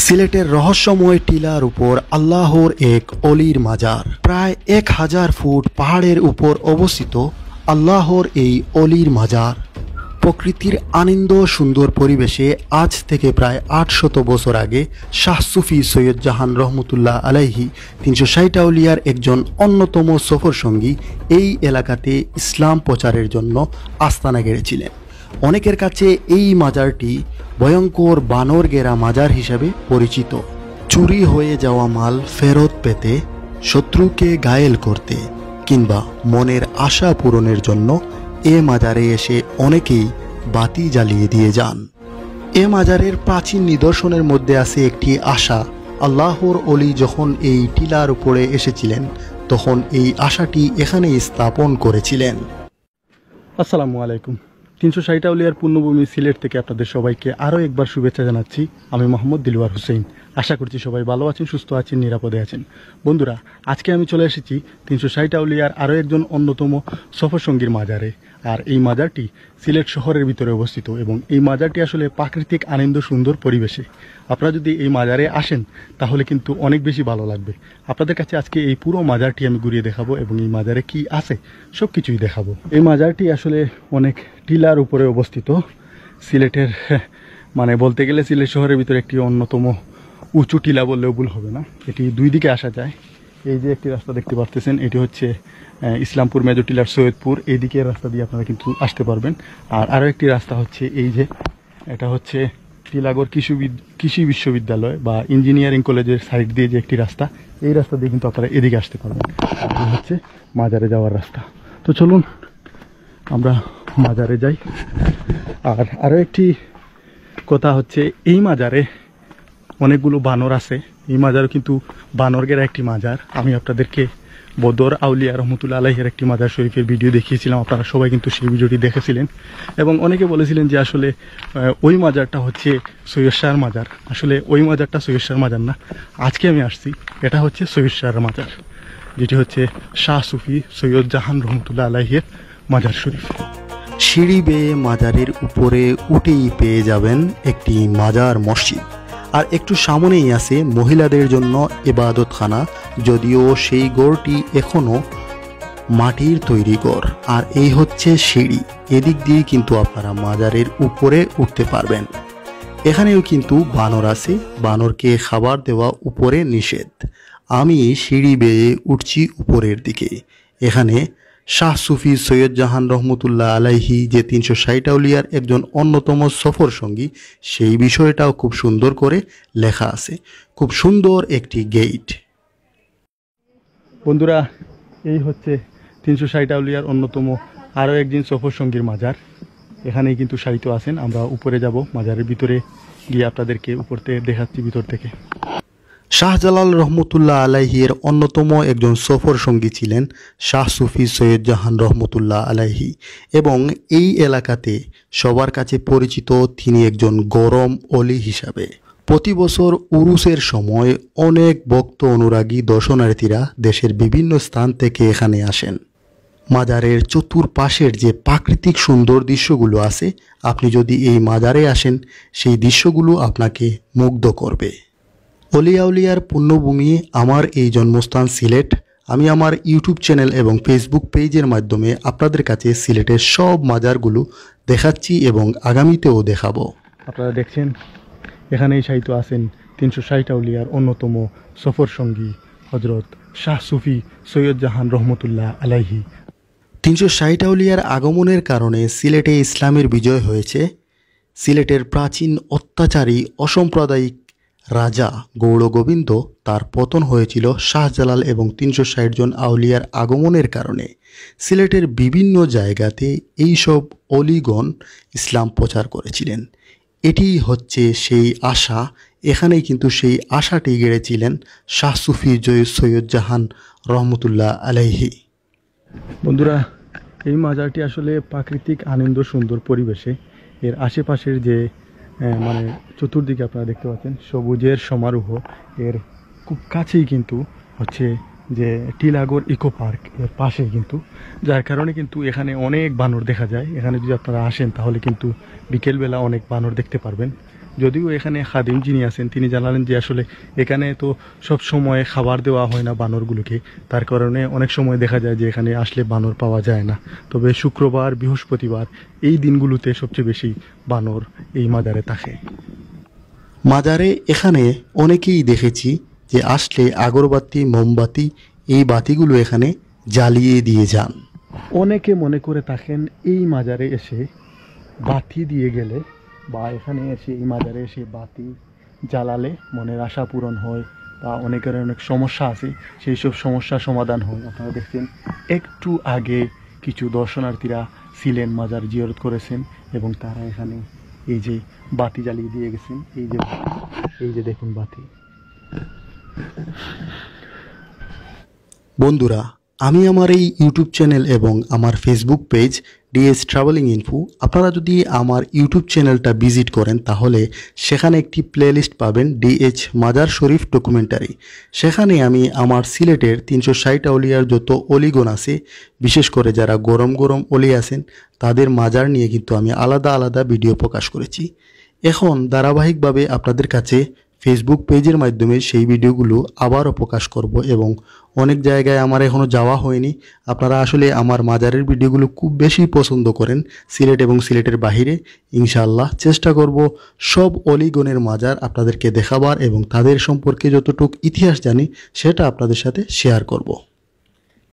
সিলেটের রহস্যময় টিলার উপর আল্লাহর এক অলির মাজার। প্রায় 1000 ফুট পাহাড়ের উপর অবস্থিত আল্লাহর এই অলির মাজার প্রকৃতির আনন্দ সুন্দর পরিবেশে আজ থেকে প্রায় 800 বছর আগে শাহ সুফি সৈয়দ জাহান রহমতুল্লাহ আলাইহি 360 আউলিয়ার একজন অন্যতম সফর সঙ্গী এই এলাকাতে ইসলাম প্রচারের জন্য আস্তানা গেড়েছিলেন। অনেকের কাছে এই মাজারটি ভয়ঙ্কর বানর ঘেরা মাজার হিসাবে পরিচিত। চুরি হয়ে যাওয়া মাল ফেরত পেতে, শত্রুকে ঘায়েল করতে কিংবা মনের আশা পূরণের জন্য এ মাজারে এসে অনেকেই বাতি জ্বালিয়ে দিয়ে যান। এ মাজারের প্রাচীন নিদর্শনের মধ্যে আছে একটি আশা। আল্লাহর অলি যখন এই টিলার উপরে এসেছিলেন তখন এই আশাটি এখানেই স্থাপন করেছিলেন। আসসালামু আলাইকুম। 360 আউলিয়ার পুণ্যভূমি সিলেট থেকে আপনাদের সবাইকে আরও একবার শুভেচ্ছা জানাচ্ছি। আমি মোহাম্মদ দিলওয়ার হোসেন। আশা করছি সবাই ভালো আছেন, সুস্থ আছেন, নিরাপদে আছেন। বন্ধুরা, আজকে আমি চলে এসেছি 360 আউলিয়ার আরও একজন অন্যতম সফরসঙ্গীর মাজারে। আর এই মাজারটি সিলেট শহরের ভিতরে অবস্থিত এবং এই মাজারটি আসলে প্রাকৃতিক আনন্দ সুন্দর পরিবেশে। আপনারা যদি এই মাজারে আসেন তাহলে কিন্তু অনেক বেশি ভালো লাগবে। আপনাদের কাছে আজকে এই পুরো মাজারটি আমি ঘুরিয়ে দেখাবো এবং এই মাজারে কি আছে সব কিছুই দেখাবো। এই মাজারটি আসলে অনেক টিলার উপরে অবস্থিত। সিলেটের মানে বলতে গেলে সিলেট শহরের ভিতরে একটি অন্যতম উঁচু টিলা বললেও ভুল হবে না। এটি দুই দিকে আসা যায়। এই যে একটি রাস্তা দেখতে পারতেছেন, এটি হচ্ছে ইসলামপুর মেজর টিলার সৈয়দপুর। এই দিকে রাস্তা দিয়ে আপনারা কিন্তু আসতে পারবেন। আর আরও একটি রাস্তা হচ্ছে এই যে, এটা হচ্ছে টিলাগড় কৃষি বিশ্ববিদ্যালয় বা ইঞ্জিনিয়ারিং কলেজের সাইড দিয়ে যে একটি রাস্তা, এই রাস্তা দিয়ে কিন্তু আপনারা এদিকে আসতে পারবেন। এই হচ্ছে মাজারে যাওয়ার রাস্তা। তো চলুন আমরা মাজারে যাই। আর আরও একটি কথা হচ্ছে, এই মাজারে অনেকগুলো বানর আছে। এই মাজারও কিন্তু বানর ঘেরা একটি মাজার। আমি আপনাদেরকে বদর আউলিয়া রহমতুল্লাহ আলাইহির একটি মাজার শরীফের ভিডিও দেখিয়েছিলাম, আপনারা সবাই কিন্তু সেই ভিডিওটি দেখেছিলেন এবং অনেকে বলেছিলেন যে আসলে ওই মাজারটা হচ্ছে সৈয়দ শাহর মাজার। আসলে ওই মাজারটা সৈয়দ শাহর মাজার না। আজকে আমি আসছি, এটা হচ্ছে সৈয়দ শাহর মাজার, যেটি হচ্ছে শাহ সুফি সৈয়দ জাহান রহমতুল্লাহ আলাইহির মাজার শরীফ। সিঁড়ি বেয়ে মাজারের উপরে উঠেই পেয়ে যাবেন একটি মাজার মসজিদ। আর একটু সামনেই আছে মহিলাদের জন্য ইবাদতখানা, যদিও সেই গড়টি এখনো মাটির তৈরি গড়। আর এই হচ্ছে সিঁড়ি, এদিক দিয়ে কিন্তু আপনারা মাজারের উপরে উঠতে পারবেন। এখানেও কিন্তু বানর আছে, বানরকে খাবার দেওয়া উপরে নিষেধ। আমি সিঁড়ি বেয়ে উঠছি উপরের দিকে। এখানে শাহ সুফি সৈয়দ জাহান রহমতুল্লাহ আলাইহি যে 360 আউলিয়ার একজন অন্যতম সফর সঙ্গী, সেই বিষয়টাও খুব সুন্দর করে লেখা আছে। খুব সুন্দর একটি গেট। বন্ধুরা, এই হচ্ছে 360 আউলিয়ার অন্যতম আরও একজন সফর সঙ্গীর মাজার। এখানেই কিন্তু সাহিত্য আছেন। আমরা উপরে যাব, মাজারের ভিতরে গিয়ে আপনাদেরকে উপর থেকে দেখাচ্ছি ভিতর থেকে। শাহজালাল রহমতুল্লাহ আলাইহির অন্যতম একজন সফর সঙ্গী ছিলেন শাহ সুফি সৈয়দ জাহান রহমতুল্লাহ আলাইহি এবং এই এলাকাতে সবার কাছে পরিচিত তিনি একজন গরম অলি হিসাবে। প্রতি বছর উরুসের সময় অনেক ভক্ত অনুরাগী দর্শনার্থীরা দেশের বিভিন্ন স্থান থেকে এখানে আসেন। মাজারের চতুর্পাশের যে প্রাকৃতিক সুন্দর দৃশ্যগুলো আছে, আপনি যদি এই মাজারে আসেন সেই দৃশ্যগুলো আপনাকে মুগ্ধ করবে। অলি আউলিয়ার পুণ্যভূমি আমার এই জন্মস্থান সিলেট। আমি আমার ইউটিউব চ্যানেল এবং ফেসবুক পেজের মাধ্যমে আপনাদের কাছে সিলেটের সব মাজারগুলো দেখাচ্ছি এবং আগামীতেও দেখাবো। আপনারা দেখছেন এখানেই সাহিত্য আছেন 360 আউলিয়ার অন্যতম সফর সঙ্গী হজরত শাহ সুফি সৈয়দ জাহান রহমতুল্লাহ আলাইহি। 360 আউলিয়ার আগমনের কারণে সিলেটে ইসলামের বিজয় হয়েছে। সিলেটের প্রাচীন অত্যাচারী অসাম্প্রদায়িক রাজা গৌড়গোবিন্দ, তার পতন হয়েছিল শাহজালাল এবং 360 জন আউলিয়ার আগমনের কারণে। সিলেটের বিভিন্ন জায়গাতে এইসব অলিগণ ইসলাম প্রচার করেছিলেন। এটি হচ্ছে সেই আশা। এখানেই কিন্তু সেই আশাটি গেড়েছিলেন শাহ সুফি সৈয়দ জাহান রহমতুল্লাহ আলাইহি। বন্ধুরা, এই মাজারটি আসলে প্রাকৃতিক আনন্দ সুন্দর পরিবেশে। এর আশেপাশের যে মানে চতুর্দিকে আপনারা দেখতে পাচ্ছেন সবুজের সমারোহ, এর খুব কাছেই কিন্তু হচ্ছে যে টিলাগড় ইকো পার্ক, এর পাশেই কিন্তু, যার কারণে কিন্তু এখানে অনেক বানর দেখা যায়। এখানে যদি আপনারা আসেন তাহলে কিন্তু বিকেলবেলা অনেক বানর দেখতে পারবেন। যদিও এখানে খাদিম যিনি আছেন তিনি জানালেন যে আসলে এখানে তো সব সময় খাবার দেওয়া হয় না বানরগুলোকে, তার কারণে অনেক সময় দেখা যায় যে এখানে আসলে বানর পাওয়া যায় না। তবে শুক্রবার, বৃহস্পতিবার এই দিনগুলোতে সবচেয়ে বেশি বানর এই মাজারে থাকে। মাজারে এখানে অনেকেই দেখেছি যে আসলে আগরবাতি, মোমবাতি এই বাতিগুলো এখানে জ্বালিয়ে দিয়ে যান। অনেকে মনে করে থাকেন এই মাজারে এসে বাতি দিয়ে গেলে বা এখানে এসে এই মাজারে এসে বাতি জ্বালালে মনের আশা পূরণ হয় বা অনেকের অনেক সমস্যা আছে সেই সব সমস্যার সমাধান হয়। আপনারা দেখছেন একটু আগে কিছু দর্শনার্থীরা ছিলেন, মাজার জিয়ারত করেছেন এবং তারা এখানে এই যে বাতি জ্বালিয়ে দিয়ে গেছেন। এই যে দেখুন বাতি। বন্ধুরা, আমি আমার এই ইউটিউব চ্যানেল এবং আমার Facebook page DS travelling info, আপনারা যদি আমার ইউটিউব চ্যানেলটা ভিজিট করেন তাহলে সেখানে একটি প্লেলিস্ট পাবেন ডিএইচ মাজার শরীফ ডকুমেন্টারি। সেখানে আমি আমার সিলেটের 360 আউলিয়ার যত অলিগণ আছে, বিশেষ করে যারা গরম গরম অলি আছেন তাদের মাজার নিয়ে কিন্তু আমি আলাদা আলাদা ভিডিও প্রকাশ করেছি। এখন ধারাবাহিকভাবে আপনাদের কাছে ফেসবুক পেজের মাধ্যমে সেই ভিডিওগুলো আবারও প্রকাশ করব এবং অনেক জায়গায় আমার এখনও যাওয়া হয়নি। আপনারা আসলে আমার মাজারের ভিডিওগুলো খুব বেশি পছন্দ করেন সিলেট এবং সিলেটের বাহিরে। ইনশাআল্লাহ চেষ্টা করব সব অলিগণের মাজার আপনাদেরকে দেখাবার এবং তাদের সম্পর্কে যতটুকু ইতিহাস জানি সেটা আপনাদের সাথে শেয়ার করব।